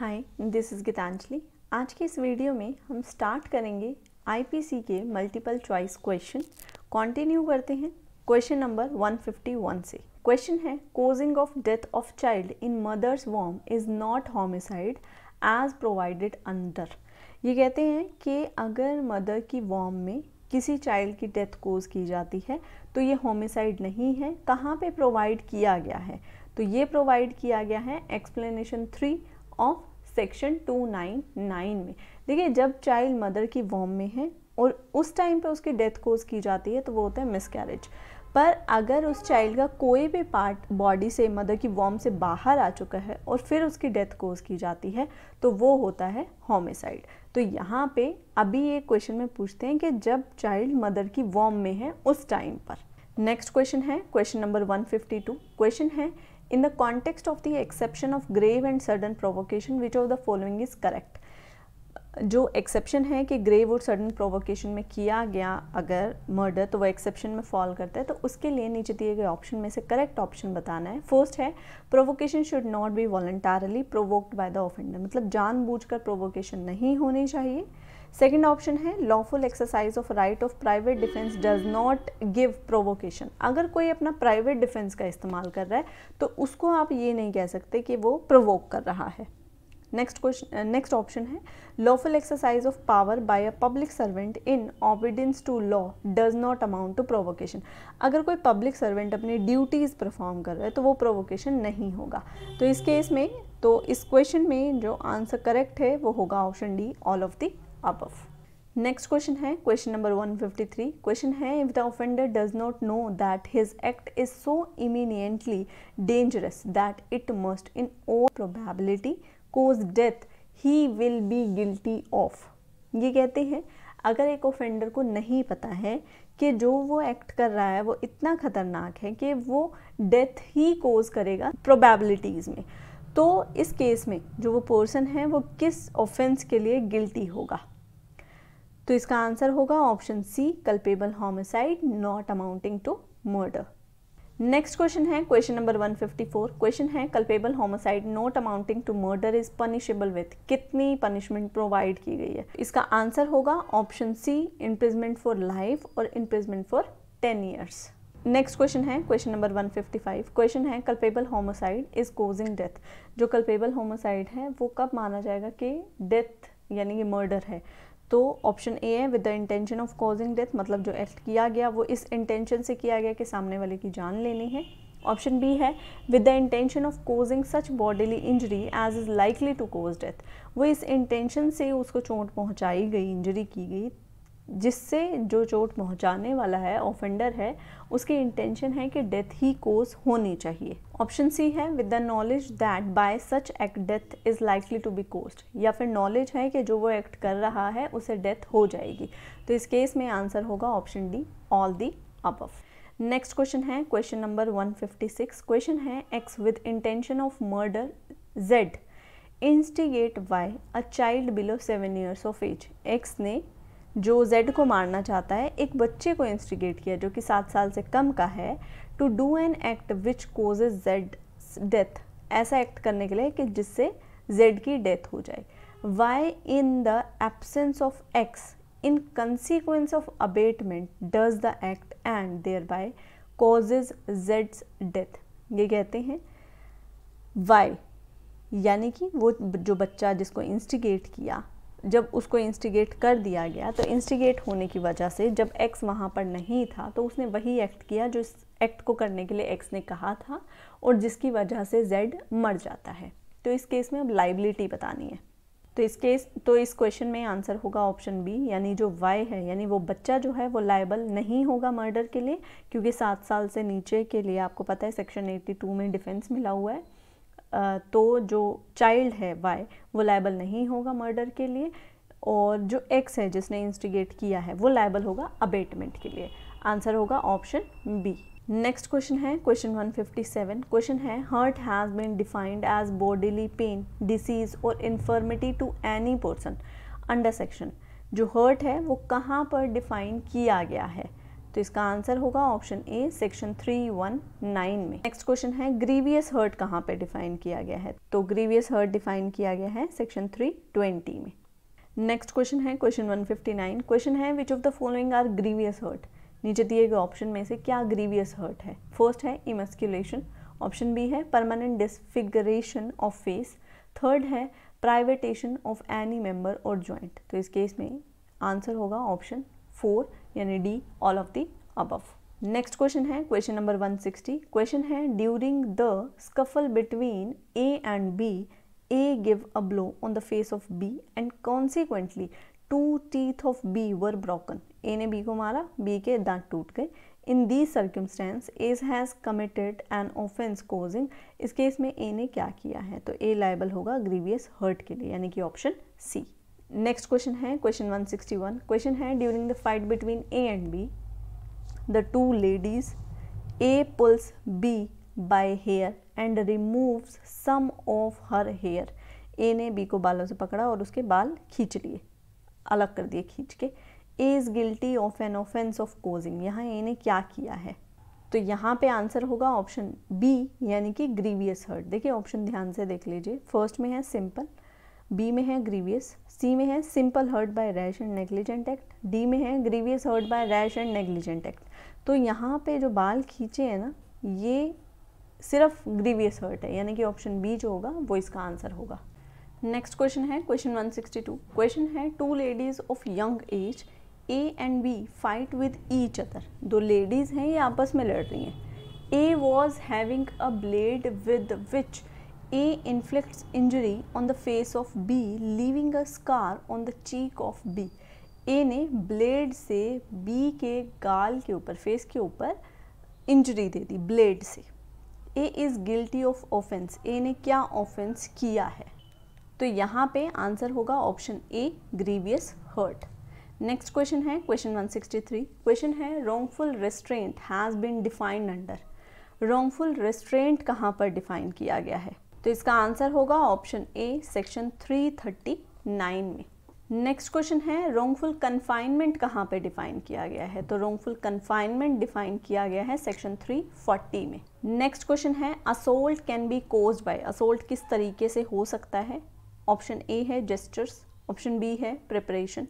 Hi, this is Geetanjali. आज के इस वीडियो में हम स्टार्ट करेंगे आईपीसी के मल्टीपल चॉइस क्वेश्चन। कंटिन्यू करते हैं क्वेश्चन नंबर 151 से। क्वेश्चन है, causing of death of child in mother's वॉर्म is not homicide as provided under. ये कहते हैं कि अगर मदर की वॉर्म में किसी चाइल्ड की डेथ कोज की जाती है तो ये होमिसाइड नहीं है। कहाँ पे प्रोवाइड किया गया है? तो ये प्रोवाइड किया गया है एक्सप्लेनेशन 3 ऑफ सेक्शन 299 में। देखिए, जब चाइल्ड मदर की वॉर्म में है और उस टाइम पे उसकी डेथ कोज की जाती है तो वो होता है मिसकैरेज। पर अगर उस चाइल्ड का कोई भी पार्ट बॉडी से मदर की वॉर्म से बाहर आ चुका है और फिर उसकी डेथ कोज की जाती है तो वो होता है होमिसाइड। तो यहाँ पे अभी ये क्वेश्चन में पूछते हैं कि जब चाइल्ड मदर की वॉर्म में है उस टाइम पर। नेक्स्ट क्वेश्चन है क्वेश्चन नंबर 152। क्वेश्चन है, in the context of the exception of grave and sudden provocation which of the following is correct। जो एक्सेप्शन है कि ग्रेव और सडन प्रोवोकेशन में किया गया अगर मर्डर तो वो एक्सेप्शन में फॉल करता है, तो उसके लिए नीचे दिए गए ऑप्शन में से करेक्ट ऑप्शन बताना है। फर्स्ट है, provocation should not be voluntarily provoked by the offender, मतलब जानबूझकर प्रोवोकेशन नहीं होनी चाहिए। सेकेंड ऑप्शन है, lawful exercise of right of private defence does not give provocation. अगर कोई अपना प्राइवेट डिफेंस का इस्तेमाल कर रहा है तो उसको आप ये नहीं कह सकते कि वो प्रोवोक कर रहा है। नेक्स्ट ऑप्शन है, lawful exercise of power by a public servant in obedience to law does not amount to provocation. अगर कोई पब्लिक सर्वेंट अपनी ड्यूटीज़ परफॉर्म कर रहा है तो वो प्रोवोकेशन नहीं होगा। तो इस केस में इस क्वेश्चन में जो आंसर करेक्ट है वो होगा option D, all of the above. Next question है क्वेश्चन नंबर 153। क्वेश्चन है, if the offender does not know that his act is so imminently dangerous that it must in all probability cause death he will be guilty of. ये कहते हैं अगर एक offender को नहीं पता है कि जो वो एक्ट कर रहा है वो इतना खतरनाक है कि वो डेथ ही कोज करेगा प्रोबेबिलिटीज़ में, तो इस केस में जो वो पर्सन है वो किस ऑफेंस के लिए गिल्टी होगा? तो इसका आंसर होगा option C, culpable homicide not amounting to murder. Next question है क्वेश्चन नंबर 154। क्वेश्चन है, culpable homicide not amounting to murder is punishable with, कितनी पनिशमेंट प्रोवाइड की गई है? इसका आंसर होगा option C, imprisonment for life और imprisonment for 10 years. Next question है क्वेश्चन नंबर 155। क्वेश्चन है, culpable homicide is causing death. जो कल्पेबल होमिसाइड है वो कब माना जाएगा कि डेथ यानी कि मर्डर है? तो ऑप्शन ए है, with the intention of causing death, मतलब जो एक्ट किया गया वो इस इंटेंशन से किया गया कि सामने वाले की जान लेनी है। ऑप्शन बी है, with the intention of causing such bodily injury as is likely to cause death, वो इस इंटेंशन से उसको चोट पहुंचाई गई, इंजरी की गई जिससे जो चोट पहुंचाने वाला है ऑफेंडर है उसकी इंटेंशन है कि डेथ ही कोज होनी चाहिए। ऑप्शन सी है, with the knowledge that by such act death is likely to be caused, या फिर नॉलेज है कि जो वो एक्ट कर रहा है उसे डेथ हो जाएगी। तो इस केस में आंसर होगा option D, all the above. Next question है क्वेश्चन नंबर 156। क्वेश्चन है, X with intention of murder Z instigate Y a child below 7 years of age. X ने जो जेड को मारना चाहता है एक बच्चे को इंस्टिगेट किया जो कि 7 साल से कम का है, to do an act which causes Z death, ऐसा एक्ट करने के लिए कि जिससे जेड की डेथ हो जाए। Y in the absence of X in consequence of abetment does the act and thereby causes जेड्स डेथ। ये कहते हैं वाई यानी कि वो जो बच्चा जिसको इंस्टिगेट किया, जब उसको इंस्टिगेट कर दिया गया तो इंस्टिगेट होने की वजह से जब एक्स वहाँ पर नहीं था तो उसने वही एक्ट किया जो इस एक्ट को करने के लिए एक्स ने कहा था और जिसकी वजह से जेड मर जाता है। तो इस केस में अब लाइबिलिटी बतानी है। तो इस क्वेश्चन में आंसर होगा ऑप्शन बी, यानी जो वाई है यानी वो बच्चा जो है वो लायबल नहीं होगा मर्डर के लिए, क्योंकि 7 साल से नीचे के लिए आपको पता है सेक्शन 82 में डिफेंस मिला हुआ है। तो जो चाइल्ड है वाई वो लायबल नहीं होगा मर्डर के लिए, और जो एक्स है जिसने इंस्टिगेट किया है वो लायबल होगा अबेटमेंट के लिए। आंसर होगा ऑप्शन बी। नेक्स्ट क्वेश्चन है क्वेश्चन 157। क्वेश्चन है, hurt has been defined as bodily pain, disease और infirmity to any person under section. जो हर्ट है वो कहाँ पर डिफाइन किया गया है? तो इसका आंसर होगा ऑप्शन ए सेक्शन 319 में। नेक्स्ट क्वेश्चन है ग्रीवियस हर्ट कहाँ पे डिफाइन किया गया है, तो ग्रीवियस हर्ट डिफाइन किया गया है सेक्शन 320 में। नेक्स्ट क्वेश्चन है क्वेश्चन 159। क्वेश्चन है which of the following are grievous hurt, नीचे दिए गए ऑप्शन में से क्या ग्रीवियस हर्ट है। फर्स्ट है इमस्क्यूलेशन, ऑप्शन बी है permanent disfiguration of face, third है प्राइवेटेशन ऑफ एनी मेंबर और जॉइंट। तो इस केस में आंसर होगा ऑप्शन 4 यानी D all of the above. Next question है क्वेश्चन नंबर 160। क्वेश्चन है during the scuffle between A and B, A give a blow on the face of B and consequently 2 teeth of B were broken। A ने B को मारा, B के दांत टूट गए। In the circumstances A has committed an offence causing, इस case में A ने क्या किया है, तो ए लायबल होगा ग्रीवियस हर्ट के लिए यानी कि ऑप्शन सी। नेक्स्ट क्वेश्चन है क्वेश्चन 161। क्वेश्चन है during the fight between A and B the two ladies, A pulls B by hair and removes some of her hair. A ने B को बालों से पकड़ा और उसके बाल खींच लिए, अलग कर दिए खींच के। A is guilty of an offence of causing, यहाँ ए ने क्या किया है, तो यहाँ पे आंसर होगा ऑप्शन बी यानी कि ग्रीवियस हर्ट। देखिए ऑप्शन ध्यान से देख लीजिए, फर्स्ट में है सिंपल, बी में है ग्रीवियस, सी में है simple hurt by rash and negligent act, D में है grievous hurt by rash and negligent act. तो यहाँ पे जो बाल खींचे हैं ना, ये सिर्फ ग्रीवियस हर्ट है यानी कि ऑप्शन बी जो होगा वो इसका आंसर होगा। नेक्स्ट क्वेश्चन है क्वेश्चन 162। क्वेश्चन है two ladies of young age A and B fight with each other. दो लेडीज हैं, ये आपस में लड़ रही हैं। A was having a blade with which A inflicts injury on the face of B leaving a scar on the cheek of B. A ने blade से बी के गाल के ऊपर, फेस के ऊपर इंजरी दे दी ब्लेड से। ए इज गिल्टी ऑफ ऑफेंस, ए ने क्या ऑफेंस किया है, तो यहाँ पे आंसर होगा option A grievous hurt. Next question है क्वेश्चन 163। क्वेश्चन है wrongful restraint has been defined under. Wrongful restraint कहाँ पर डिफाइन किया गया है, तो इसका आंसर होगा ऑप्शन ए सेक्शन 339 में। नेक्स्ट क्वेश्चन है रॉन्गफुल कन्फाइनमेंट कहाँ पे डिफाइन किया गया है, तो रॉन्गफुल कन्फाइनमेंट डिफाइन किया गया है सेक्शन 340 में। नेक्स्ट क्वेश्चन है assault can be caused by, assault किस तरीके से हो सकता है। ऑप्शन ए है जेस्चर्स, ऑप्शन बी है प्रिपरेशन,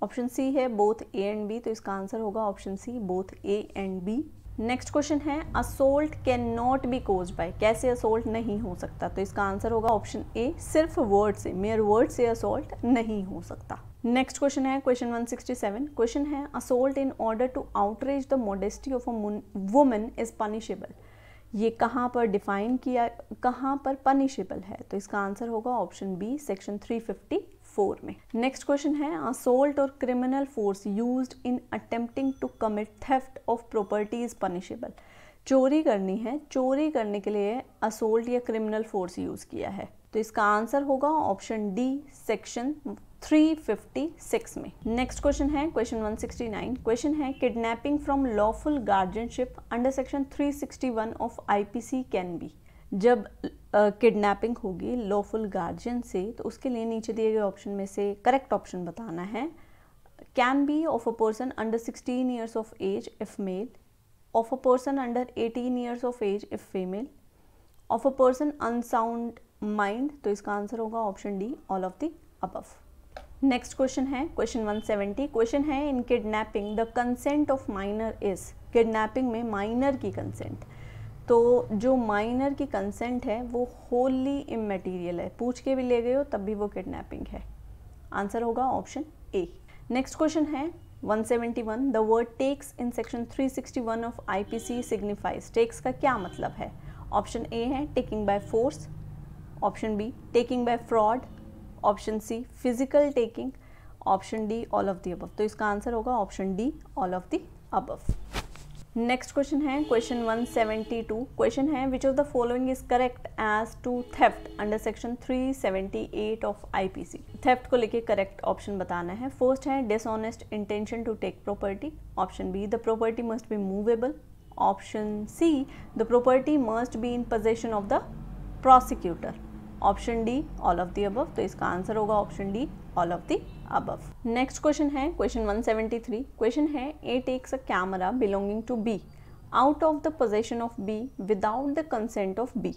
ऑप्शन सी है बोथ ए एंड बी, तो इसका आंसर होगा option C both A and B. Next question है assault can not be caused by, कैसे असोल्ट नहीं हो सकता, तो इसका आंसर होगा ऑप्शन ए सिर्फ वर्ड से, मेयर वर्ड से असोल्ट नहीं हो सकता। नेक्स्ट क्वेश्चन है क्वेश्चन 167। क्वेश्चन है assault in order to outrage the modesty of a woman is punishable. ये कहाँ पर डिफाइन किया, कहाँ पर पनिशेबल है, तो इसका आंसर होगा ऑप्शन बी सेक्शन 354 में। नेक्स्ट क्वेश्चन है असोल्ट और criminal force used in attempting to commit theft of property is punishable. चोरी करनी है, चोरी करने के लिए असोल्ट या क्रिमिनल फोर्स यूज किया है, तो इसका आंसर होगा ऑप्शन डी सेक्शन 356 में। नेक्स्ट क्वेश्चन है क्वेश्चन 169। क्वेश्चन है kidnapping from lawful guardianship under section 361 of IPC can be. जब किडनैपिंग होगी लॉफुल गार्जियन से, तो उसके लिए नीचे दिए गए ऑप्शन में से करेक्ट ऑप्शन बताना है। Can be of a person under 16 years of age if male, of a person under 18 years of age if female, of a person unsound mind, तो इसका आंसर होगा option D all of the above. Next question है question 170। Question है in kidnapping the consent of minor is. Kidnapping में minor की consent, तो जो minor की कंसेंट है वो होली इमैटेरियल है, पूछ के भी ले गए हो तब भी वो किडनैपिंग है, आंसर होगा ऑप्शन ए। नेक्स्ट क्वेश्चन है 171। The word takes in section 361 of IPC signifies. Takes का क्या मतलब है, ऑप्शन ए है taking by force, option B taking by fraud, option C physical taking, option D all of the above, तो इसका answer होगा option D all of the above. Next question है question 172। Question है which of the following is correct as to theft under section 378 of IPC. Theft को लेके correct option बताना है। First है dishonest intention to take property, option B the property must be movable, option C the property must be in possession of the prosecutor, option D all of the above, तो इसका answer होगा option D all of the above. Next question है question 173. Question है A takes a camera belonging to B out of the possession of B without the consent of B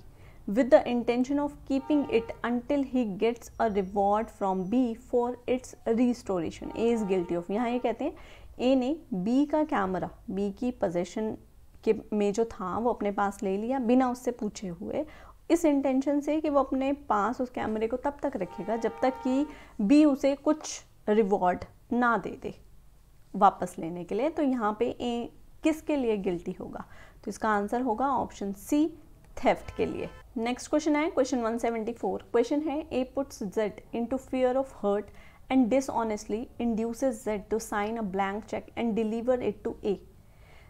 with the intention of keeping it until he gets a reward from B for its restoration. A is guilty of. यहाँ ये कहते हैं A ने B का camera B की possession के में जो था वो अपने पास ले लिया बिना उससे पूछे हुए, इस इंटेंशन से कि वो अपने पास उस कैमरे को तब तक रखेगा जब तक कि बी उसे कुछ रिवॉर्ड ना दे दे वापस लेने के लिए। तो यहाँ पे ए किसके लिए गिल्टी होगा? तो इसका आंसर होगा ऑप्शन सी, थेफ्ट के लिए। नेक्स्ट क्वेश्चन है क्वेश्चन 174. क्वेश्चन है A puts Z into fear of hurt and dishonestly induces Z to sign a blank cheque and deliver it to A.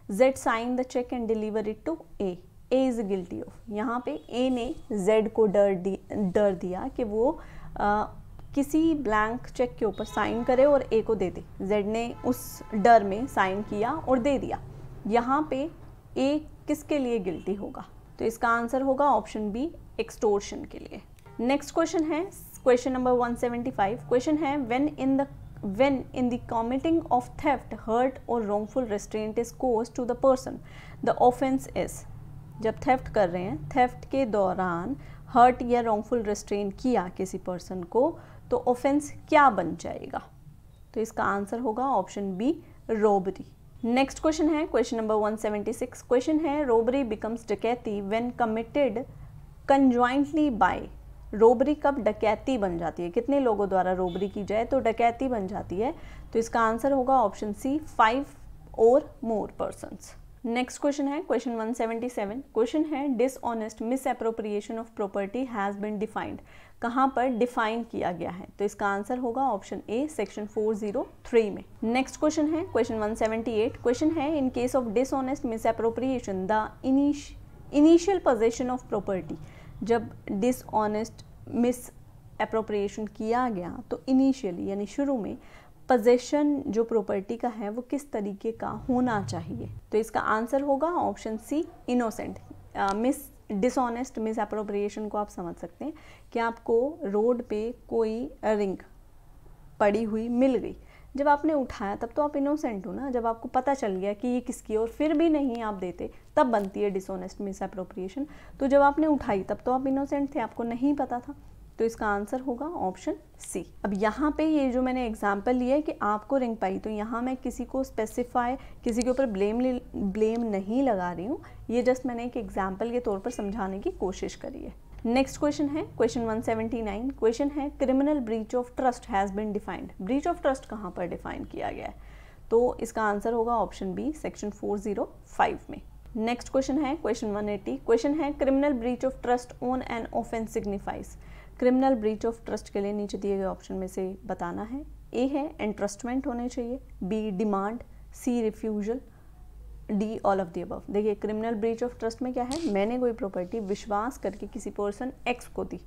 Z sign the cheque and deliver it to A. A is guilty of. यहाँ पे A ने Z को डर दिया कि वो किसी blank cheque के ऊपर साइन करे और A को दे दे. Z ने उस डर में साइन किया और दे दिया. यहाँ पे A किसके लिए गिल्टी होगा? तो इसका आंसर होगा ऑप्शन बी, एक्सटोर्शन के लिए। नेक्स्ट क्वेश्चन है क्वेश्चन नंबर 175। क्वेश्चन है when in the committing of theft, hurt or wrongful restraint is caused to the person, the offense is. जब थेफ्ट कर रहे हैं, थेफ्ट के दौरान हर्ट या रॉन्गफुल रेस्ट्रेन किया किसी पर्सन को, तो ऑफेंस क्या बन जाएगा? तो इसका आंसर होगा option B, robbery. Next question है क्वेश्चन नंबर 176। क्वेश्चन है रोबरी बिकम्स डकैती when committed conjointly by. Robbery कब डकैती बन जाती है? कितने लोगों द्वारा रोबरी की जाए तो डकैती बन जाती है? तो इसका आंसर होगा ऑप्शन सी, 5 और मोर पर्सन्स। नेक्स्ट क्वेश्चन है क्वेश्चन 177। क्वेश्चन है dishonest misappropriation of property has been defined. कहाँ पर डिफाइन किया गया है? तो इसका आंसर होगा ऑप्शन ए, सेक्शन 403 में। नेक्स्ट क्वेश्चन है क्वेश्चन 178। क्वेश्चन है in case of dishonest misappropriation the initial possession of property. जब डिसऑनेस्ट मिसअप्रोप्रिएशन किया गया तो इनिशियली यानी शुरू में पोजेशन जो प्रॉपर्टी का है वो किस तरीके का होना चाहिए? तो इसका आंसर होगा option C, innocent. Dishonest misappropriation को आप समझ सकते हैं कि आपको रोड पे कोई रिंग पड़ी हुई मिल गई, जब आपने उठाया तब तो आप इनोसेंट हो ना। जब आपको पता चल गया कि ये किसकी और फिर भी नहीं आप देते, तब बनती है डिसऑनेस्ट मिसअप्रोप्रिएशन। तो जब आपने उठाई तब तो आप इनोसेंट थे, आपको नहीं पता था। तो इसका आंसर होगा ऑप्शन सी। अब यहाँ पे ये जो मैंने एग्जांपल लिया है कि आपको रिंग पाई, तो यहाँ मैं किसी को स्पेसिफाई, किसी के ऊपर ब्लेम नहीं लगा रही हूँ, ये जस्ट मैंने एक एग्जांपल के तौर पर समझाने की कोशिश करी है। नेक्स्ट क्वेश्चन है क्वेश्चन 179। क्वेश्चन है criminal breach of trust has been defined. Breach of trust कहाँ पर डिफाइन किया गया है? तो इसका आंसर होगा ऑप्शन बी, सेक्शन 405 में। नेक्स्ट क्वेश्चन है क्वेश्चन 180। क्वेश्चन है criminal breach of trust on an offence signifies. Criminal breach of trust के लिए नीचे दिए गए ऑप्शन में से बताना है। ए है एंट्रस्टमेंट होने चाहिए, B demand, C refusal, D all of the above. देखिए क्रिमिनल ब्रीच ऑफ ट्रस्ट में क्या है, मैंने कोई प्रॉपर्टी विश्वास करके किसी पर्सन एक्स को दी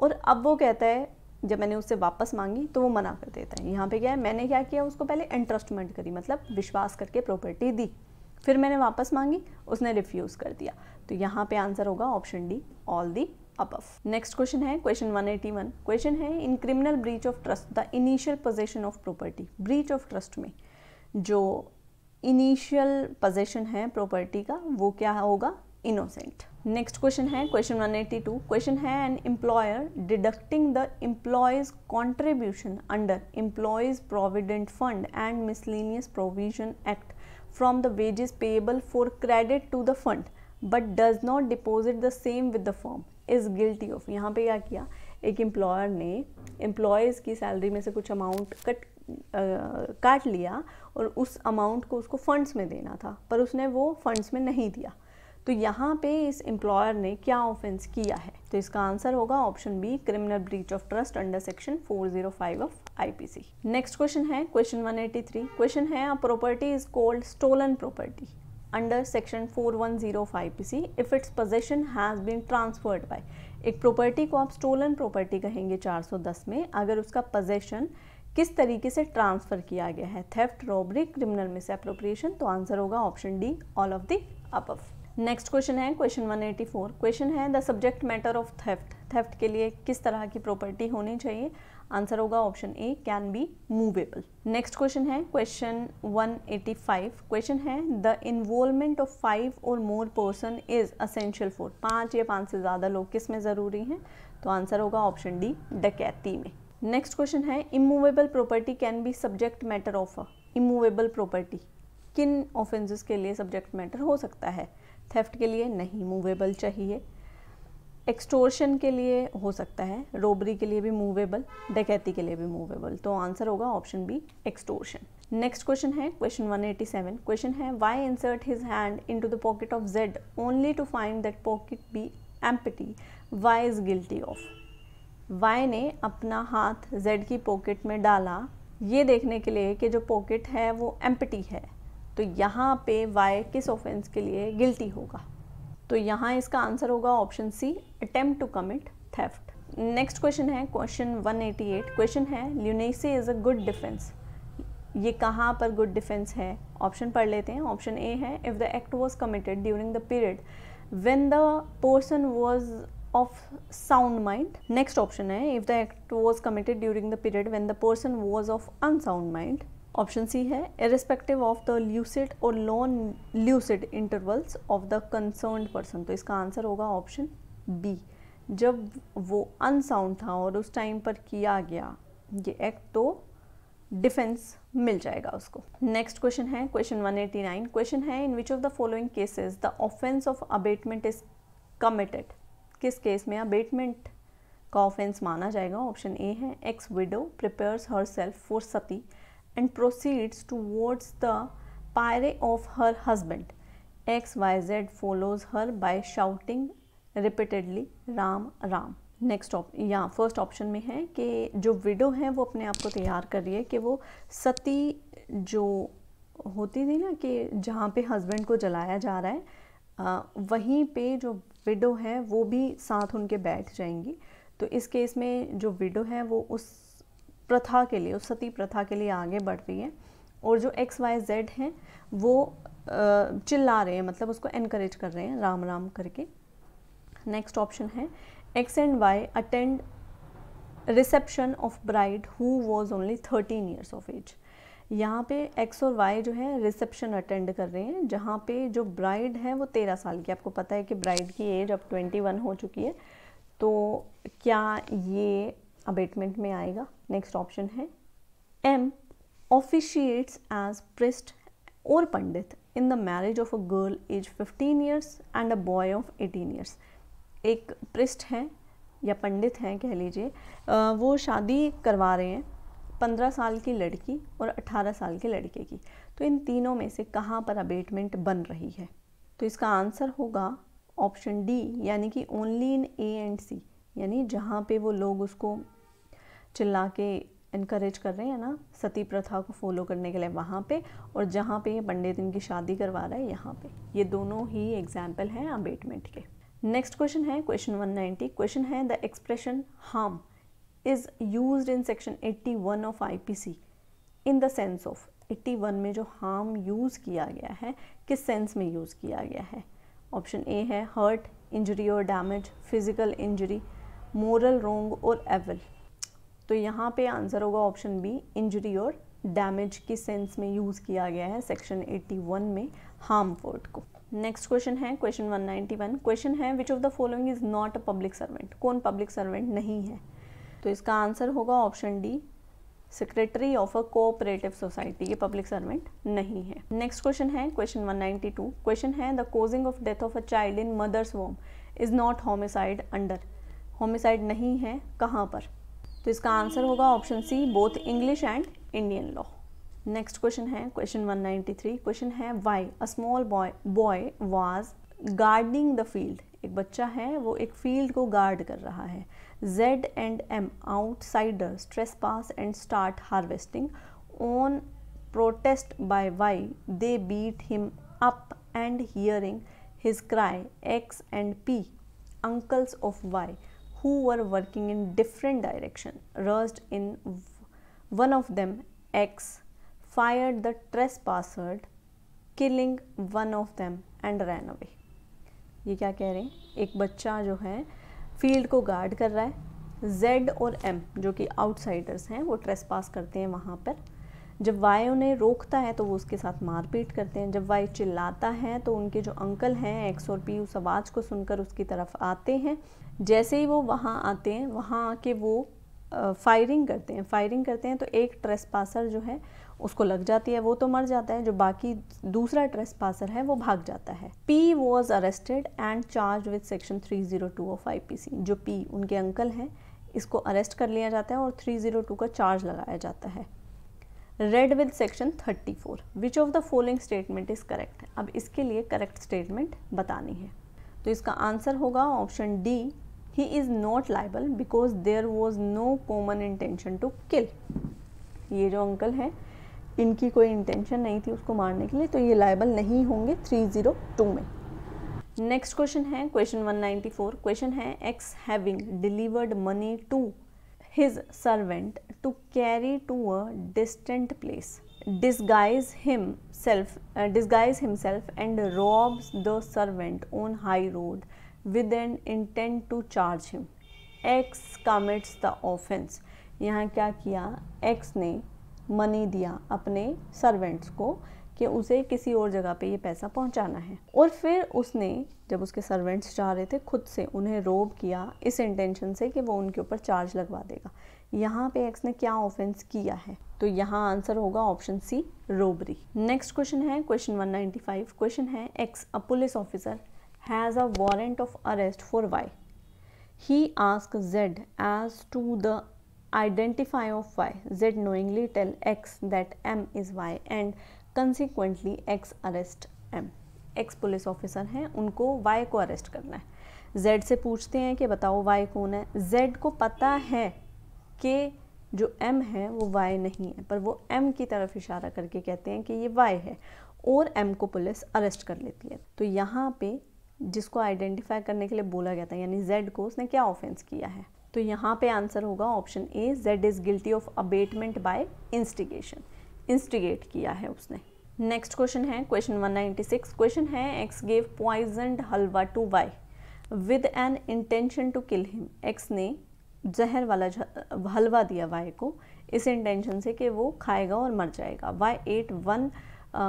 और अब वो कहता है जब मैंने उससे वापस मांगी तो वो मना कर देता है। यहाँ पे क्या है, मैंने क्या किया, उसको पहले एंट्रस्टमेंट करी, मतलब विश्वास करके प्रॉपर्टी दी, फिर मैंने वापस मांगी, उसने रिफ्यूज़ कर दिया। तो यहाँ पे आंसर होगा option D, all the above. Next question है क्वेश्चन 181। क्वेश्चन है in criminal breach of trust the initial possession of property. Breach of trust में जो इनिशियल पोजेशन है प्रॉपर्टी का वो क्या होगा? इनोसेंट। नेक्स्ट क्वेश्चन है क्वेश्चन 182। क्वेश्चन है an employer deducting the employees contribution under employees provident fund and miscellaneous provision act from the wages payable for credit to the fund but does not deposit the same with the firm is guilty of. यहाँ पे क्या किया, एक employer ने employees की salary में से कुछ अमाउंट काट लिया और उस अमाउंट को उसको फंड्स में देना था, पर उसने वो फंड्स में नहीं दिया। तो यहाँ पे इस एम्प्लॉयर ने क्या ऑफेंस किया है? तो इसका आंसर होगा option B, criminal breach of trust under section 405 of IPC। Next question है क्वेश्चन 183। क्वेश्चन है a property is called stolen property under section 410 of IPC if its possession has been transferred by. एक property को आप stolen property कहेंगे 410 में अगर उसका possession किस तरीके से ट्रांसफर किया गया है, थेफ्ट, रॉबरी, क्रिमिनल मिसअप्रोप्रिएशन। तो आंसर होगा option D, all of the above. Next question है क्वेश्चन 184। क्वेश्चन है the subject matter of theft, theft के लिए किस तरह की प्रॉपर्टी होनी चाहिए? आंसर होगा option A, can be movable. Next question है क्वेश्चन 185। क्वेश्चन है द इन्वॉल्वमेंट ऑफ 5 और more person is essential for, 5 या 5 से ज़्यादा लोग किस में ज़रूरी हैं? तो आंसर होगा ऑप्शन डी, डकैती में। नेक्स्ट क्वेश्चन है immovable property can be subject matter of a, immovable property किन ऑफेंसेस के लिए सब्जेक्ट मैटर हो सकता है? थेफ्ट के लिए नहीं, मूवेबल चाहिए। एक्सटोर्शन के लिए हो सकता है, रोबरी के लिए भी मूवेबल, डकैती के लिए भी मूवेबल। तो आंसर होगा option B, extortion. Next question है क्वेश्चन 187। क्वेश्चन है Y insert his hand into the pocket of Z only to find that pocket be empty, Y is guilty of. Y ने अपना हाथ जेड की pocket में डाला ये देखने के लिए कि जो पॉकेट है वो एम्प्टी है, तो यहाँ पे वाई किस ऑफेंस के लिए गिल्टी होगा? तो यहाँ इसका आंसर होगा option C, attempt to commit theft. Next question है क्वेश्चन 188। क्वेश्चन है lunacy is a good defence, ये कहाँ पर गुड डिफेंस है? ऑप्शन पढ़ लेते हैं। ऑप्शन ए है if the act was committed during the period when the person was of sound mind. Next option है if the act was committed during the period when the person was of unsound mind. Option C है irrespective of the lucid और non lucid intervals of the concerned person. तो इसका answer होगा option B, जब वो unsound था और उस टाइम पर किया गया ये एक्ट, तो डिफेंस मिल जाएगा उसको। नेक्स्ट क्वेश्चन है क्वेश्चन 189। क्वेश्चन है in which of the following cases the offence of abetment is committed, किस केस में अबेटमेंट का ऑफेंस माना जाएगा? ऑप्शन ए है X widow prepares herself for sati and proceeds towards the pyre of her husband. XYZ follows her by shouting repeatedly Ram Ram. Next यहाँ first option में है कि जो विडो है वो अपने आप को तैयार कर रही है कि वो सती जो होती थी ना कि जहाँ पे हस्बैंड को जलाया जा रहा है वहीं पे जो विडो है वो भी साथ उनके बैठ जाएंगी। तो इस केस में जो विडो है वो उस प्रथा के लिए, उस सती प्रथा के लिए आगे बढ़ रही है, और जो XYZ हैं वो चिल्ला रहे हैं, मतलब उसको एनकरेज कर रहे हैं राम राम करके। नेक्स्ट ऑप्शन है X and Y attend reception of bride who was only 13 years of age. यहाँ पे X और Y जो है रिसेप्शन अटेंड कर रहे हैं जहाँ पे जो ब्राइड है वो 13 साल की। आपको पता है कि ब्राइड की एज अब 21 हो चुकी है, तो क्या ये अबेटमेंट में आएगा? नेक्स्ट ऑप्शन है M ऑफिशिएट्स एज प्रिस्ट और pandit in the marriage of a girl age 15 years and a boy of 18 years. एक प्रिस्ट हैं या पंडित हैं कह लीजिए, वो शादी करवा रहे हैं 15 साल की लड़की और 18 साल के लड़के की। तो इन तीनों में से कहाँ पर अबेटमेंट बन रही है? तो इसका आंसर होगा ऑप्शन डी, यानी कि ओनली इन ए एंड सी, यानी जहाँ पे वो लोग उसको चिल्ला के इनकरेज कर रहे हैं ना सती प्रथा को फॉलो करने के लिए वहाँ पे, और जहाँ पे ये पंडित इनकी शादी करवा रहा है यहाँ पे। ये दोनों ही एग्जाम्पल हैं अबेटमेंट के। नेक्स्ट क्वेश्चन है क्वेश्चन 190। क्वेश्चन है the expression harm is used in section 81 of IPC in the sense of. 81 में जो हार्म यूज़ किया गया है किस सेंस में यूज़ किया गया है? ऑप्शन ए है हर्ट, इंजरी और डैमेज, फिजिकल इंजरी, मोरल रोंग और एविल। तो यहाँ पे आंसर होगा ऑप्शन बी, इंजरी और डैमेज की सेंस में यूज़ किया गया है सेक्शन 81 में हार्म वर्ड को। नेक्स्ट क्वेश्चन है क्वेश्चन 191। क्वेश्चन है which of the following is not a public servant, कौन पब्लिक सर्वेंट नहीं है? तो इसका आंसर होगा option D, secretary of a cooperative society, ये पब्लिक सर्वेंट नहीं है। नेक्स्ट क्वेश्चन है क्वेश्चन 192। क्वेश्चन है the causing of death of a child in mother's womb is not homicide under, homicide नहीं है कहाँ पर? तो इसका आंसर होगा option C, both English and Indian law. Next question है क्वेश्चन 193। क्वेश्चन है Y a small boy was guarding the field, एक बच्चा है वो एक फील्ड को गार्ड कर रहा है। Z and M outsiders trespass and start harvesting. On protest by Y, they beat him up and hearing his cry, X and P, uncles of Y, who were working in different direction, rushed in. One of them, X, fired the trespasser, killing one of them and ran away. ये क्या कह रहे हैं, एक बच्चा जो है field को गार्ड कर रहा है, Z और M जो कि आउटसाइडर्स हैं वो ट्रेसपास करते हैं वहाँ पर। जब Y उन्हें रोकता है तो वो उसके साथ मारपीट करते हैं। जब Y चिल्लाता है तो उनके जो अंकल हैं X और P उस आवाज़ को सुनकर उसकी तरफ आते हैं। जैसे ही वो वहाँ आते हैं, वहाँ आके वो फायरिंग करते हैं तो एक ट्रेसपासर जो है उसको लग जाती है, वो तो मर जाता है, जो बाकी दूसरा ट्रेसपासर है वो भाग जाता है। P was arrested and charge with section 302 of IPC। जो P उनके अंकल हैं, इसको अरेस्ट कर लिया जाता है और 302 का चार्ज लगाया जाता है। Read with section 34। Which of the following statement is correct. अब इसके लिए करेक्ट स्टेटमेंट बतानी है, तो इसका आंसर होगा option D, he is not liable because there was no common intention to kill. ये जो अंकल हैं इनकी कोई इंटेंशन नहीं थी उसको मारने के लिए, तो ये लाइबल नहीं होंगे 302 में। नेक्स्ट क्वेश्चन है क्वेश्चन 194। क्वेश्चन है X having delivered money to his servant to carry to a distant place, disguise himself and robs the servant on high road with an intent to charge him. X commits the offense. यहाँ क्या किया, X ने money दिया अपने servants को कि उसे किसी और जगह पे ये पैसा पहुंचाना है, और फिर उसने जब उसके सर्वेंट्स जा रहे थे खुद से उन्हें रोब किया इस इंटेंशन से कि वो उनके ऊपर चार्ज लगवा देगा। यहाँ पे एक्स ने क्या ऑफेंस किया है, तो यहाँ आंसर होगा option C, robbery. Next question है क्वेश्चन 195। क्वेश्चन है X a police officer has a warrant of arrest for Y. He ask Z as to the identify of y. Z knowingly tell x that m is y and consequently x arrest m. x police officer हैं, उनको y को arrest करना है। z से पूछते हैं कि बताओ y कौन है। z को पता है कि जो m है वो y नहीं है, पर वो m की तरफ इशारा करके कहते हैं कि ये y है, और m को पुलिस अरेस्ट कर लेती है। तो यहाँ पे जिसको आइडेंटिफाई करने के लिए बोला गया था, यानी z को, उसने क्या ऑफेंस किया है, तो यहाँ पे आंसर होगा option A, Z is guilty of abetment by instigation. Instigate किया है उसने। नेक्स्ट क्वेश्चन है क्वेश्चन 196। क्वेश्चन है X gave poisoned halwa to Y with an intention to kill him. X ने जहर वाला हलवा दिया वाई को इस इंटेंशन से कि वो खाएगा और मर जाएगा। Y ate one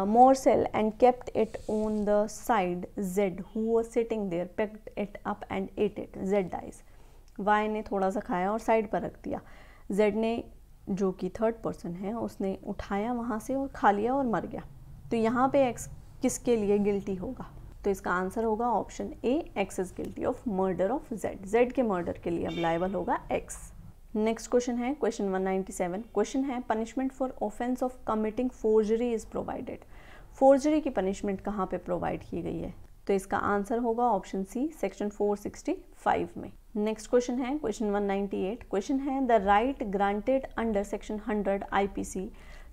morsel and kept it on the side. Z who was sitting there picked it up and ate it. Z dies. Y ने थोड़ा सा खाया और साइड पर रख दिया। Z ने, जो कि थर्ड पर्सन है, उसने उठाया वहाँ से और खा लिया और मर गया। तो यहाँ पे X किसके लिए गिल्टी होगा, तो इसका आंसर होगा option A, X is guilty of murder of Z। Z के मर्डर के लिए अब लायबल होगा X। नेक्स्ट क्वेश्चन है क्वेश्चन 197। क्वेश्चन है punishment for offence of committing forgery is provided. Forgery की पनिशमेंट कहाँ पे प्रोवाइड की गई है, तो इसका आंसर होगा ऑप्शन सी, सेक्शन 465 में। नेक्स्ट क्वेश्चन है क्वेश्चन 198। क्वेश्चन है the right granted under section 100 IPC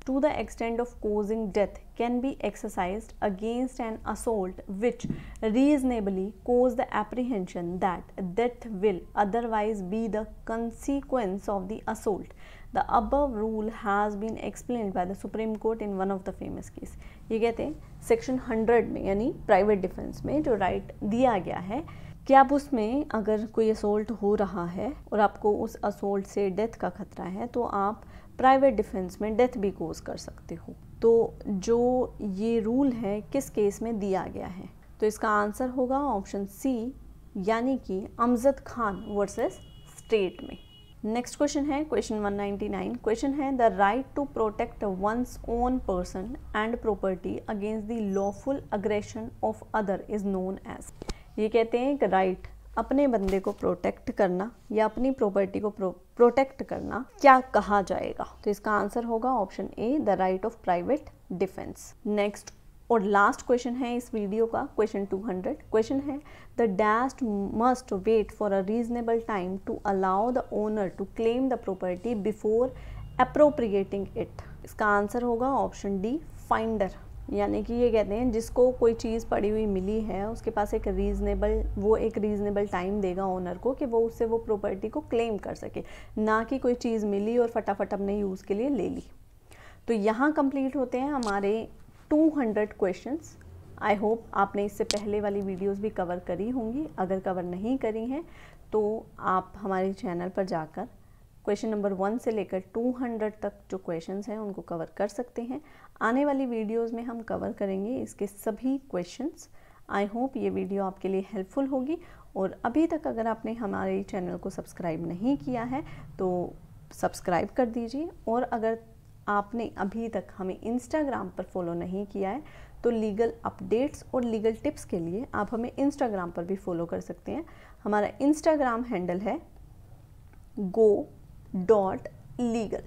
to the extent of causing death can be exercised against an assault which reasonably cause the apprehension that death will otherwise be the consequence of the assault. The above rule has been explained by the Supreme Court in one of the famous case. ये कहते हैं section 100 में, यानी private defence में जो right दिया गया है कि आप उसमें अगर कोई असोल्ट हो रहा है और आपको उस असोल्ट से डेथ का खतरा है तो आप प्राइवेट डिफेंस में डेथ भी कोज कर सकते हो। तो जो ये रूल है किस केस में दिया गया है, तो इसका आंसर होगा ऑप्शन सी, यानी कि अमजद खान वर्सेस स्टेट में। नेक्स्ट क्वेश्चन है क्वेश्चन 199। क्वेश्चन है the right to protect one's own person and property against the lawful aggression of other is known as. ये कहते हैं कि राइट अपने बंदे को प्रोटेक्ट करना या अपनी प्रॉपर्टी को प्रोटेक्ट करना क्या कहा जाएगा, तो इसका आंसर होगा option A, the right of private defence. Next और लास्ट क्वेश्चन है इस वीडियो का क्वेश्चन 200। क्वेश्चन है the dashed must wait for a reasonable time to allow the owner to claim the property before appropriating it. इसका answer होगा option D, finder. यानी कि ये कहते हैं जिसको कोई चीज़ पड़ी हुई मिली है उसके पास एक रीज़नेबल टाइम देगा ओनर को कि वो उससे वो प्रॉपर्टी को क्लेम कर सके, ना कि कोई चीज़ मिली और फटाफट अपने यूज़ के लिए ले ली। तो यहाँ कंप्लीट होते हैं हमारे 200 क्वेश्चंस आई होप आपने इससे पहले वाली वीडियोस भी कवर करी होंगी। अगर कवर नहीं करी हैं तो आप हमारे चैनल पर जाकर क्वेश्चन नंबर 1 से लेकर 200 तक जो क्वेश्चंस हैं उनको कवर कर सकते हैं। आने वाली वीडियोस में हम कवर करेंगे इसके सभी क्वेश्चंस। आई होप ये वीडियो आपके लिए हेल्पफुल होगी। और अभी तक अगर आपने हमारे चैनल को सब्सक्राइब नहीं किया है तो सब्सक्राइब कर दीजिए। और अगर आपने अभी तक हमें इंस्टाग्राम पर फॉलो नहीं किया है तो लीगल अपडेट्स और लीगल टिप्स के लिए आप हमें इंस्टाग्राम पर भी फॉलो कर सकते हैं। हमारा इंस्टाग्राम हैंडल है go.legal।